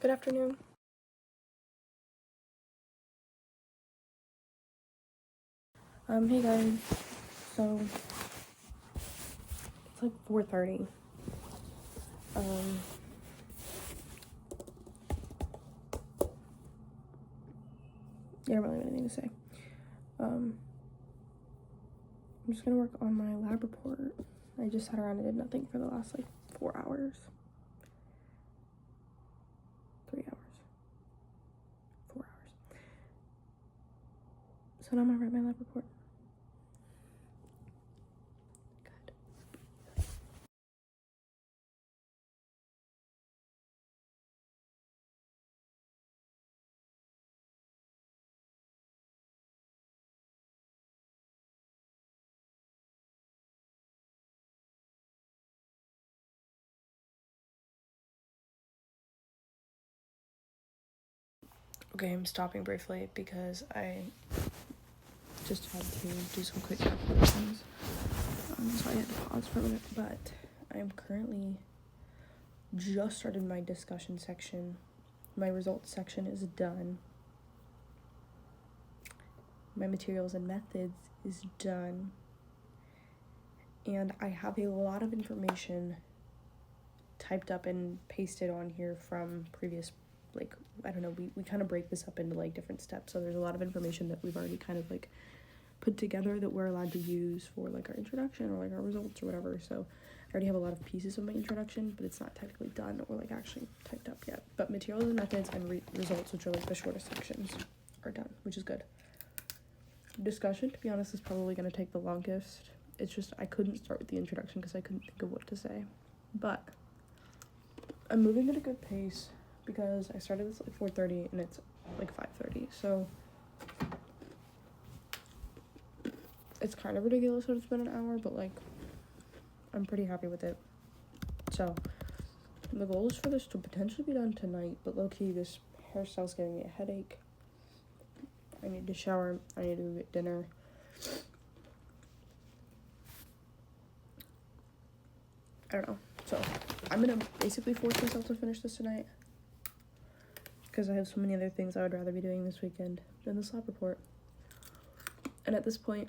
Good afternoon. Hey guys. So it's like 4:30. Yeah, I don't really have anything to say. I'm just gonna work on my lab report. I just sat around and did nothing for the last like 4 hours. 3 hours. 4 hours. So now I'm gonna write my lab report. Good. Okay, I'm stopping briefly because I just had to do some quick calculations. So I had to pause for a minute, but I'm currently just started my discussion section. My results section is done. My materials and methods is done. And I have a lot of information typed up and pasted on here from previous, like, I don't know, we kind of break this up into like different steps. So there's a lot of information that we've already kind of like put together that we're allowed to use for like our introduction or like our results or whatever. So I already have a lot of pieces of my introduction, but it's not technically done or like actually typed up yet. But materials and methods and results, which are like the shortest sections, are done, which is good. Discussion, to be honest, is probably going to take the longest. It's just I couldn't start with the introduction because I couldn't think of what to say. But I'm moving at a good pace because I started this at like 4:30 and it's like 5:30. So it's kind of ridiculous that it's been an hour, but like I'm pretty happy with it. So the goal is for this to potentially be done tonight, but low-key this hairstyle's giving me a headache. I need to shower. I need to go get dinner. I don't know. So I'm gonna basically force myself to finish this tonight because I have so many other things I would rather be doing this weekend than this lab report. And at this point,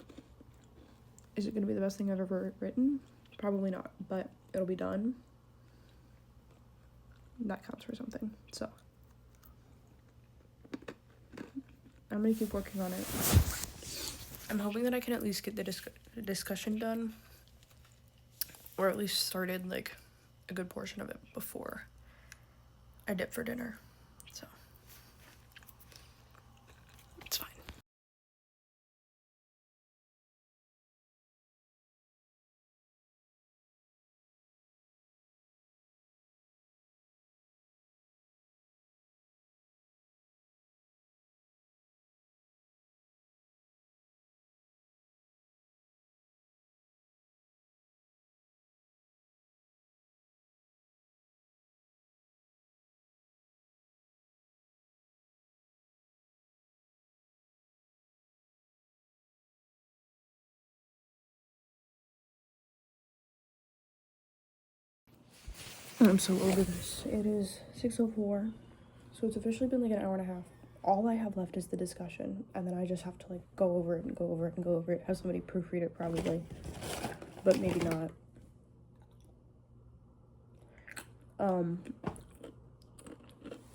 is it gonna be the best thing I've ever written? Probably not, but it'll be done. That counts for something. So I'm gonna keep working on it. I'm hoping that I can at least get the discussion done, or at least started like a good portion of it before I dip for dinner. So it's fine. I'm so over this. It is 6:04, so it's officially been like an hour and a half. All I have left is the discussion, and then I just have to like go over it and go over it and go over it. Have somebody proofread it probably, but maybe not.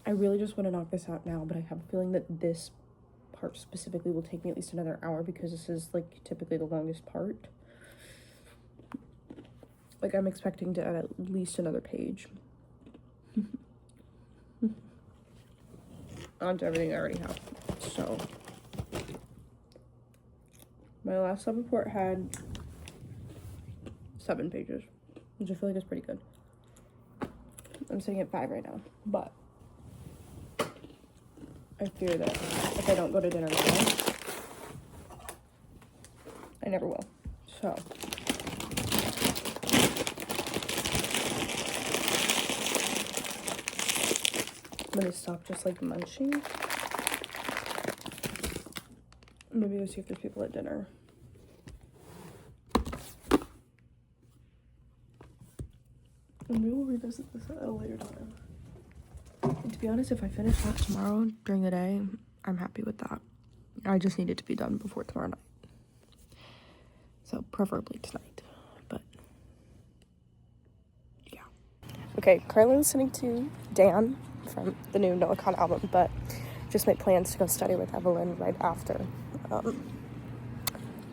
I really just want to knock this out now, but I have a feeling that this part specifically will take me at least another hour because this is like typically the longest part. Like I'm expecting to add at least another page onto everything I already have. So my last sub report had 7 pages, which I feel like is pretty good. I'm sitting at 5 right now, but I fear that if I don't go to dinner now, I never will. So I'm gonna stop just like munching. Maybe go see if there's people at dinner. And we will revisit this at a later time. be honest, if I finish that tomorrow during the day, I'm happy with that. I just need it to be done before tomorrow night. So preferably tonight, but yeah. Okay, currently listening to Dan from the new Noah Khan album, but just made plans to go study with Evelyn right after.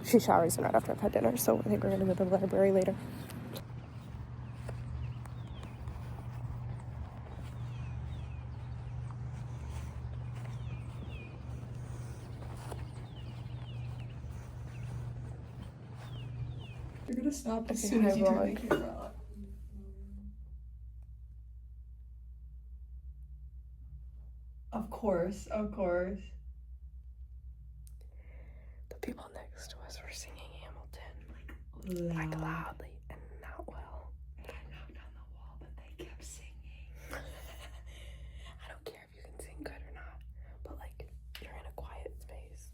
She showers and right after I've had dinner, so I think we're gonna go to the library later. You're gonna stop as Okay, soon as you turn vlog. the camera on. Of course, of course. The people next to us were singing Hamilton, like loudly and not well. And I knocked on the wall, but they kept singing. I don't care if you can sing good or not, but like, you're in a quiet space.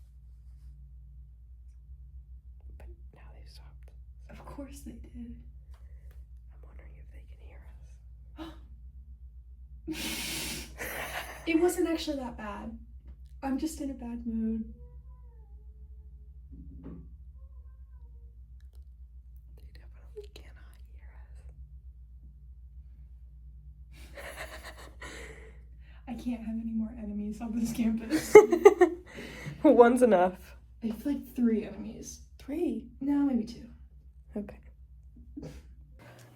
But now they've stopped. Of course they did. I'm wondering if they can hear us. It wasn't actually that bad. I'm just in a bad mood. They definitely cannot hear us. I can't have any more enemies on this campus. One's enough. I feel like 3 enemies. 3? No, maybe 2. Okay.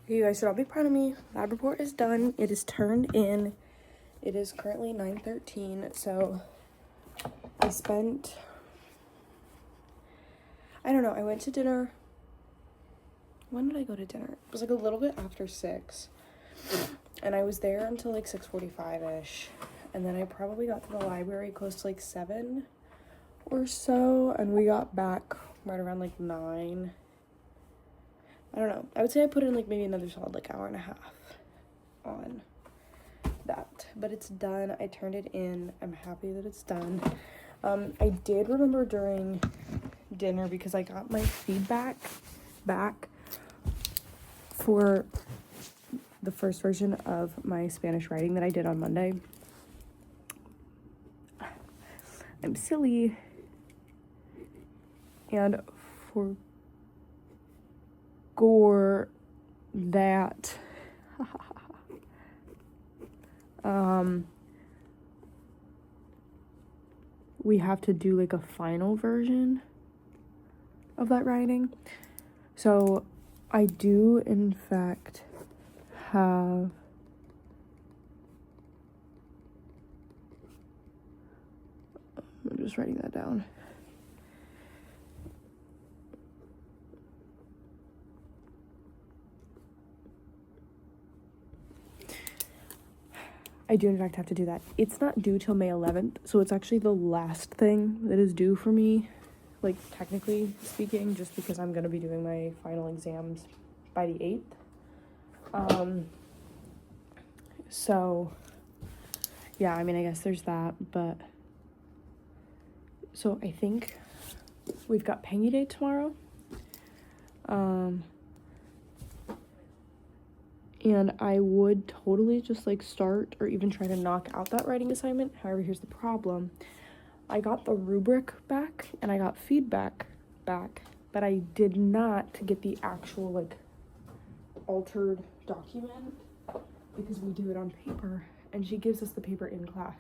You guys should all be proud of me. Lab report is done. It is turned in. It is currently 9:13, so I spent, I don't know, I went to dinner. When did I go to dinner? It was like a little bit after 6, and I was there until like 6:45ish, and then I probably got to the library close to like 7 or so, and we got back right around like 9. I don't know, I would say I put in like maybe another solid like hour and a half on that, but it's done. I turned it in. I'm happy that it's done. I did remember during dinner, because I got my feedback back for the first version of my Spanish writing that I did on Monday. I'm silly, and for that we have to do like a final version of that writing. So I do in fact have I'm just writing that down. I do in fact have to do that. It's not due till May 11th, so it's actually the last thing that is due for me, like technically speaking, just because I'm gonna be doing my final exams by the 8th. So yeah, I mean, I guess there's that, but so I think we've got Pangy Day tomorrow. And I would totally just like start or even try to knock out that writing assignment. However, here's the problem. I got the rubric back and I got feedback back, but I did not get the actual like altered document because we do it on paper and she gives us the paper in class.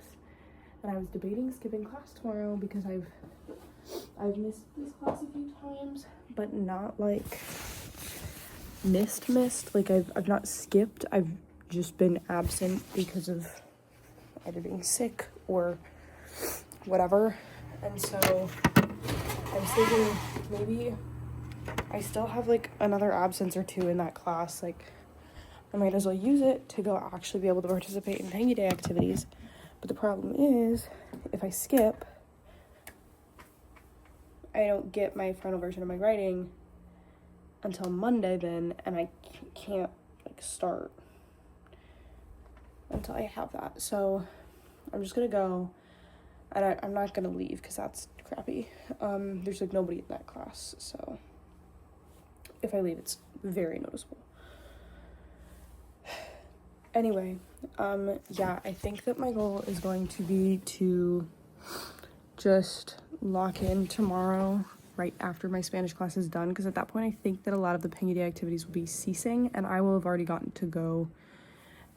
And I was debating skipping class tomorrow because I've missed this class a few times, but not like missed like I've not skipped. I've just been absent because of either being sick or whatever. And so I was thinking maybe I still have like another absence or 2 in that class. Like I might as well use it to go actually be able to participate in Pangy Day activities. But the problem is if I skip, I don't get my final version of my writing until Monday then, and I can't like start until I have that. So I'm just gonna go, and I'm not gonna leave because that's crappy. There's like nobody in that class, so if I leave it's very noticeable. Anyway, yeah, I think that my goal is going to be to just lock in tomorrow right after my Spanish class is done, because at that point I think that a lot of the Pangy Day activities will be ceasing, and I will have already gotten to go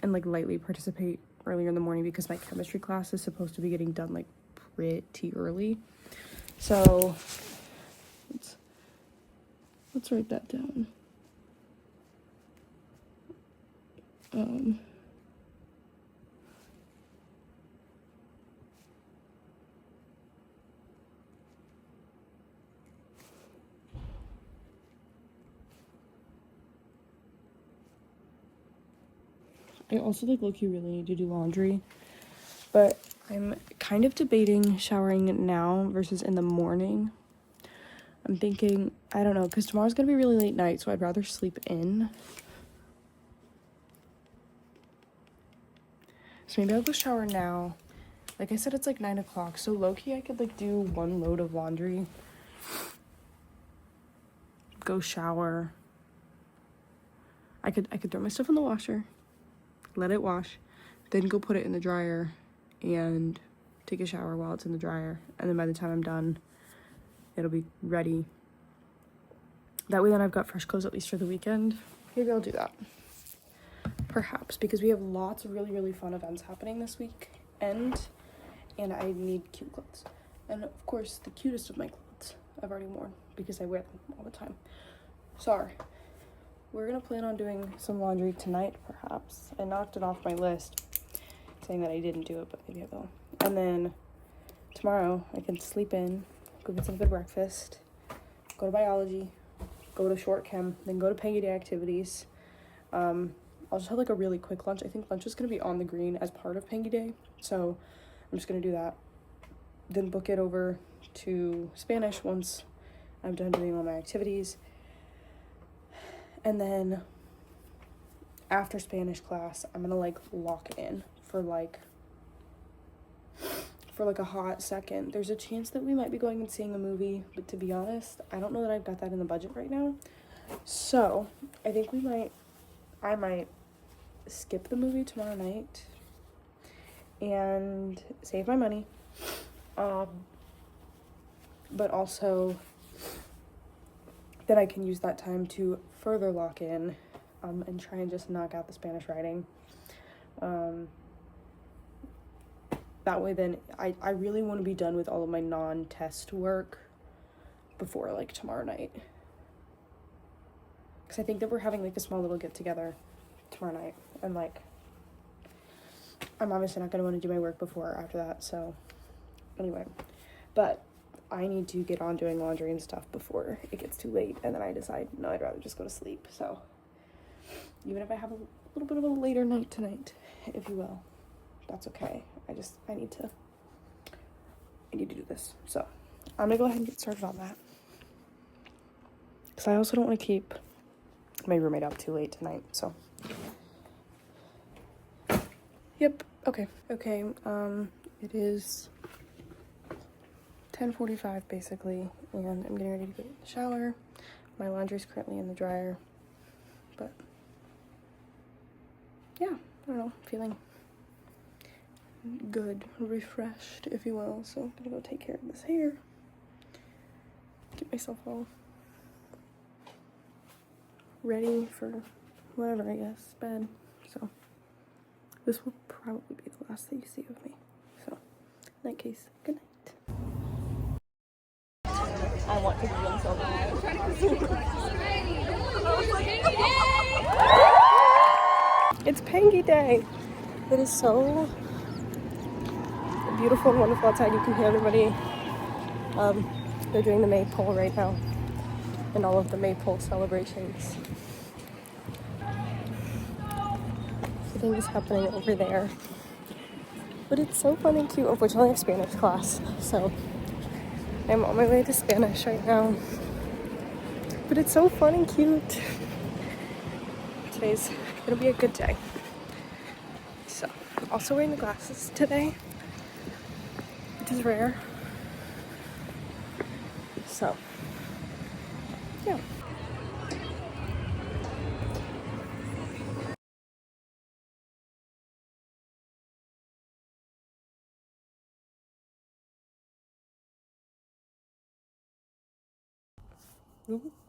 and like lightly participate earlier in the morning, because my chemistry class is supposed to be getting done like pretty early. So let's write that down. I also like low-key really need to do laundry, but I'm kind of debating showering now versus in the morning. I'm thinking, I don't know, because tomorrow's gonna be really late night, so I'd rather sleep in. So maybe I'll go shower now. Like I said, it's like 9 o'clock, so low-key I could like do one load of laundry, go shower. I could throw my stuff in the washer, let it wash, then go put it in the dryer and take a shower while it's in the dryer. And then by the time I'm done, it'll be ready. That way then I've got fresh clothes at least for the weekend. Maybe I'll do that. Perhaps, because we have lots of really, really fun events happening this weekend, and I need cute clothes. And of course, the cutest of my clothes I've already worn because I wear them all the time. Sorry. We're gonna plan on doing some laundry tonight, perhaps. I knocked it off my list, saying that I didn't do it, but maybe I will. And then tomorrow, I can sleep in, go get some good breakfast, go to biology, go to short chem, then go to Pangy Day activities. I'll just have like a really quick lunch. I think lunch is gonna be on the green as part of Pangy Day, so I'm just gonna do that. Then book it over to Spanish once I'm done doing all my activities. And then after Spanish class, I'm gonna like lock in for like a hot second. There's a chance that we might be going and seeing a movie, but to be honest, I don't know that I've got that in the budget right now. So I think I might skip the movie tomorrow night and save my money. But also then I can use that time to further lock in and try and just knock out the Spanish writing. That way then I really want to be done with all of my non-test work before like tomorrow night. Because I think that we're having like a small little get together tomorrow night, and like I'm obviously not going to want to do my work before or after that, so anyway. But I need to get on doing laundry and stuff before it gets too late, and then I decide, no, I'd rather just go to sleep. So even if I have a little bit of a later night tonight, if you will, that's okay. I need to do this. So I'm gonna go ahead and get started on that, because I also don't want to keep my roommate up too late tonight. So yep. Okay, it is 10:45 basically, and I'm getting ready to get in the shower. My laundry's currently in the dryer, but yeah, I don't know, feeling good, refreshed, if you will. So I'm gonna go take care of this hair, get myself all ready for whatever, I guess, bed. So this will probably be the last that you see of me. So in that case, good night. I want to be in so bad. It's Pangy Day. It is so beautiful and wonderful outside. You can hear everybody. They're doing the maypole right now, and all of the maypole celebrations. Everything is happening over there. But it's so fun and cute. Unfortunately, I have Spanish class, so I'm on my way to Spanish right now. But it's so fun and cute. Today's gonna be a good day. So, I'm also wearing the glasses today, which is rare. So, yeah.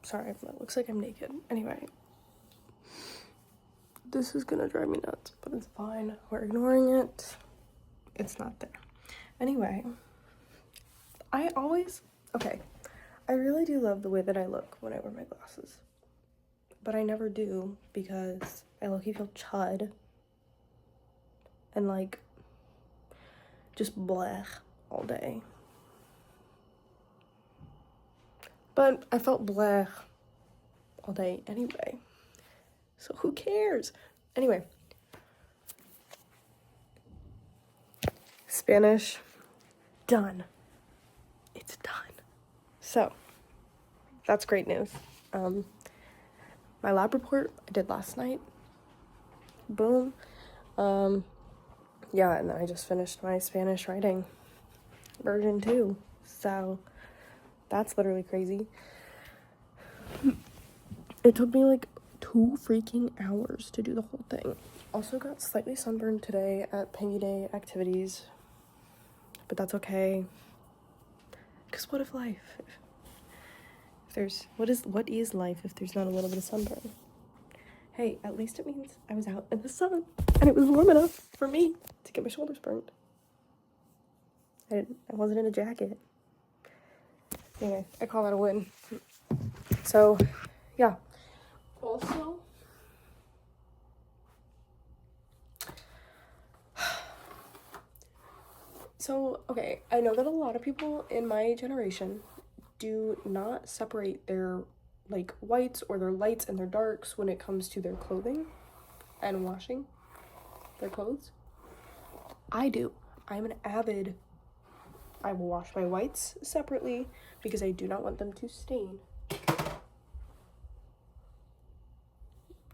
Sorry, it looks like I'm naked. Anyway. This is gonna drive me nuts, but it's fine. We're ignoring it. It's not there. Anyway, I really do love the way that I look when I wear my glasses. But I never do because I low-key feel chud. And like, just blech all day. But I felt blech all day anyway. So who cares? Anyway. Spanish, done. It's done. So, that's great news. My lab report I did last night. Boom. Yeah, and then I just finished my Spanish writing version 2. So, that's literally crazy. It took me like 2 freaking hours to do the whole thing. Also got slightly sunburned today at Pangy Day activities. But that's okay. Because what if life? What is life if there's not a little bit of sunburn? Hey, at least it means I was out in the sun and it was warm enough for me to get my shoulders burnt. I wasn't in a jacket. Anyway, I call that a win. So, yeah. Also, okay, I know that a lot of people in my generation do not separate their like whites or their lights and their darks when it comes to their clothing and washing their clothes. I do. I'm an avid. I will wash my whites separately because I do not want them to stain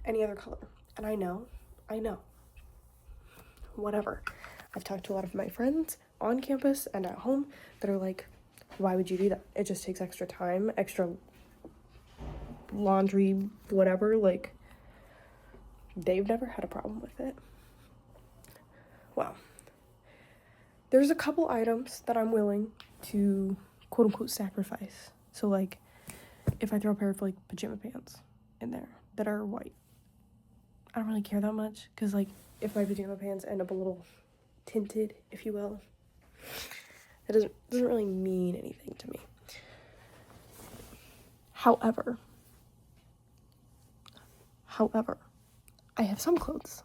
any other color. And I know. Whatever. I've talked to a lot of my friends on campus and at home that are like, why would you do that? It just takes extra time, extra laundry, whatever. Like, they've never had a problem with it. Well, there's a couple items that I'm willing to quote unquote sacrifice. So like, if I throw a pair of like pajama pants in there that are white, I don't really care that much because like if my pajama pants end up a little tinted, if you will, it doesn't really mean anything to me. However, I have some clothes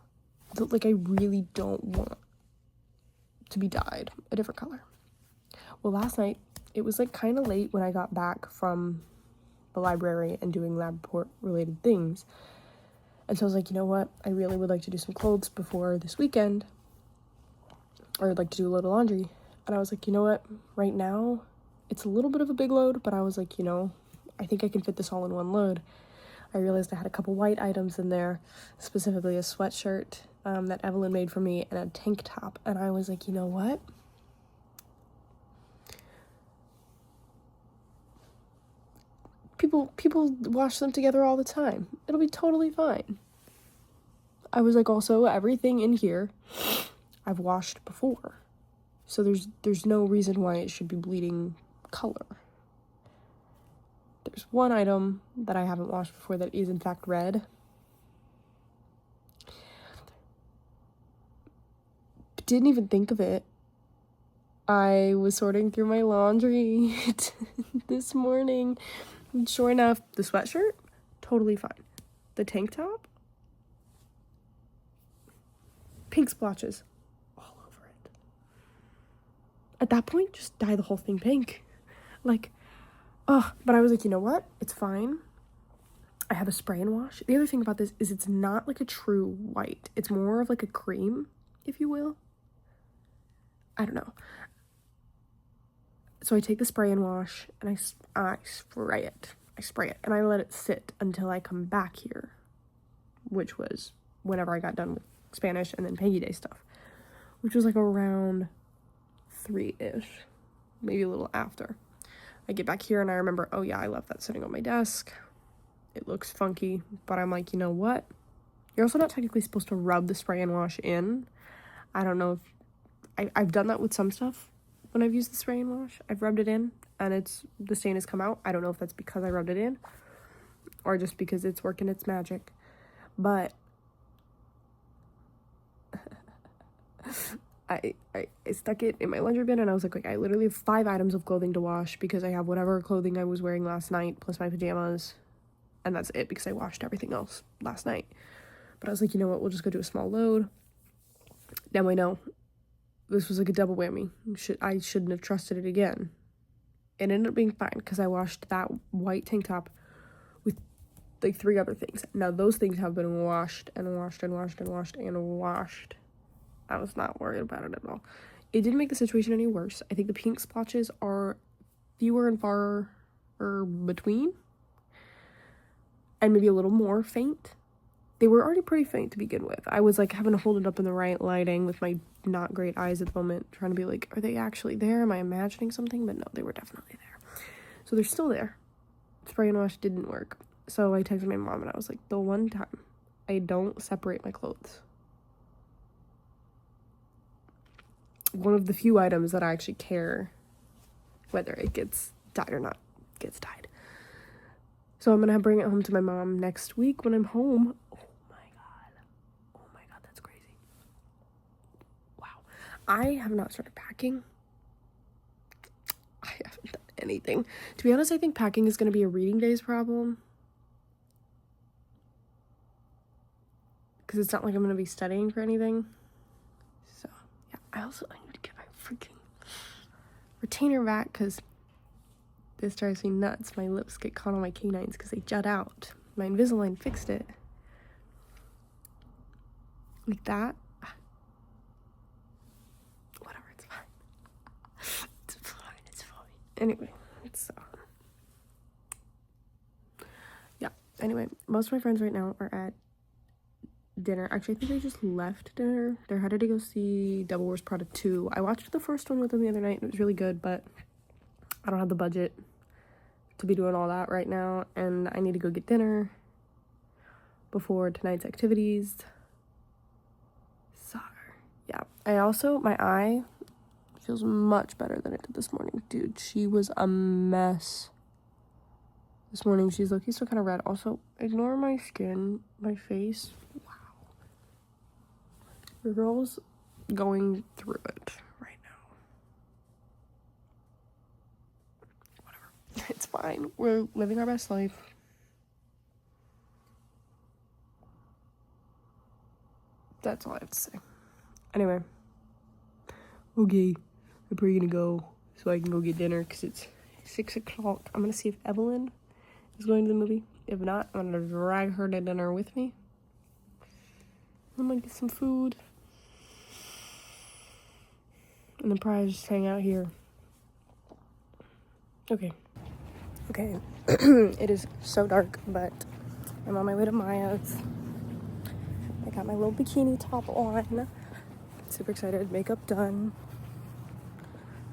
that like I really don't want to be dyed a different color. Well, last night it was like kind of late when I got back from the library and doing lab report related things. And so I was like, you know what? I really would like to do some clothes before this weekend. Or I'd like to do a load of laundry. And I was like, you know what? Right now, it's a little bit of a big load, but I was like, you know, I think I can fit this all in one load. I realized I had a couple white items in there, specifically a sweatshirt that Evelyn made for me and a tank top. And I was like, you know what? People wash them together all the time. It'll be totally fine. I was like, also, everything in here I've washed before. So there's no reason why it should be bleeding color. There's one item that I haven't washed before that is in fact red. But didn't even think of it. I was sorting through my laundry this morning. And sure enough, the sweatshirt, totally fine. The tank top, pink splotches all over it. At that point, just dye the whole thing pink. Like, but I was like, you know what? It's fine. I have a spray and wash. The other thing about this is it's not like a true white. It's more of like a cream, if you will. I don't know. So I take the spray and wash and I spray it. And I let it sit until I come back here, which was whenever I got done with Spanish and then Pangy Day stuff, which was like around 3-ish, maybe a little after. I get back here and I remember, oh yeah, I left that sitting on my desk. It looks funky, but I'm like, you know what? You're also not technically supposed to rub the spray and wash in. I don't know if I've done that with some stuff, when I've used the spray and wash. I've rubbed it in and the stain has come out. I don't know if that's because I rubbed it in or just because it's working its magic. But I stuck it in my laundry bin and I was like, I literally have 5 items of clothing to wash because I have whatever clothing I was wearing last night plus my pajamas. And that's it because I washed everything else last night. But I was like, you know what? We'll just go do a small load. Now I know this was like a double whammy. I shouldn't have trusted it again. It ended up being fine because I washed that white tank top with like 3 other things. Now those things have been washed and washed and washed and washed and washed. I was not worried about it at all. It didn't make the situation any worse. I think the pink splotches are fewer and far between. And maybe a little more faint. They were already pretty faint to begin with. I was like having to hold it up in the right lighting with my not great eyes at the moment, trying to be like, are they actually there? Am I imagining something? But no, they were definitely there. So they're still there. Spray and wash didn't work. So I texted my mom and I was like, the one time I don't separate my clothes. One of the few items that I actually care whether it gets dyed or not gets dyed. So I'm gonna bring it home to my mom next week when I'm home. Oh my god, that's crazy. Wow. I have not started packing. I haven't done anything. To be honest, I think packing is gonna be a reading days problem. Because it's not like I'm gonna be studying for anything. So, yeah. I need to get my freaking retainer back because this drives me nuts. My lips get caught on my canines because they jut out. My Invisalign fixed it. Like that. Whatever, it's fine. It's fine. Anyway, yeah. Anyway, most of my friends right now are at dinner. Actually, I think they just left dinner. They're headed to go see Devil Wears Prada 2. I watched the first one with them the other night and it was really good, but I don't have the budget to be doing all that right now, and I need to go get dinner before tonight's activities. So, yeah. My eye feels much better than it did this morning. Dude, she was a mess. This morning, she's looking still kind of red. Also, ignore my skin, my face. Wow. The girl's going through it right now. Whatever. It's fine. We're living our best life. That's all I have to say. Anyway. Okay. I'm probably gonna go so I can go get dinner because it's 6 o'clock. I'm gonna see if Evelyn is going to the movie. If not, I'm gonna drag her to dinner with me. I'm gonna get some food. And then probably just hang out here. Okay. It is so dark, but I'm on my way to Maya's. I got my little bikini top on. Super excited. Makeup done.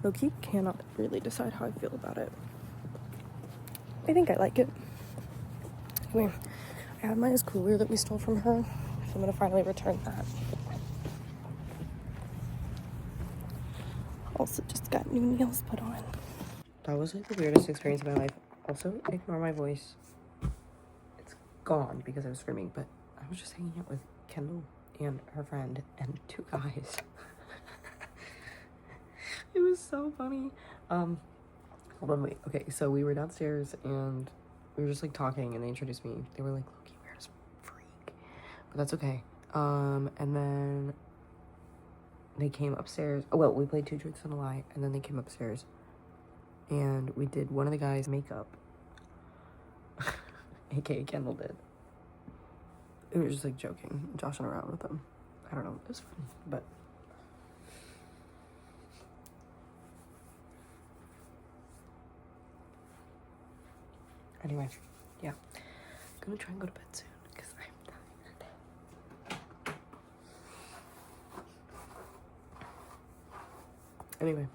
Low-key cannot really decide how I feel about it. I think I like it. Anyway, I have Maya's cooler that we stole from her, so I'm gonna finally return that. Also just got new nails put on. That was like the weirdest experience of my life. Also, ignore my voice. It's gone because I was screaming, but I was just hanging out with Kendall and her friend and 2 guys. It was so funny. Hold on, wait. Okay, so we were downstairs and we were just like talking and they introduced me. They were like, "Look, weird as freak," but that's okay. And then they came upstairs. Oh, well, we played 2 Truths and a Lie, and then they came upstairs and we did one of the guys' makeup. AKA Kendall did. It was just like joking, joshing around with them. I don't know, it was fun, but anyway, yeah. I'm gonna try and go to bed soon because I'm tired. Anyway,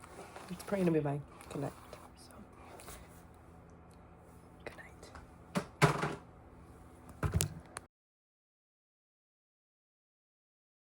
it's probably gonna be my good night.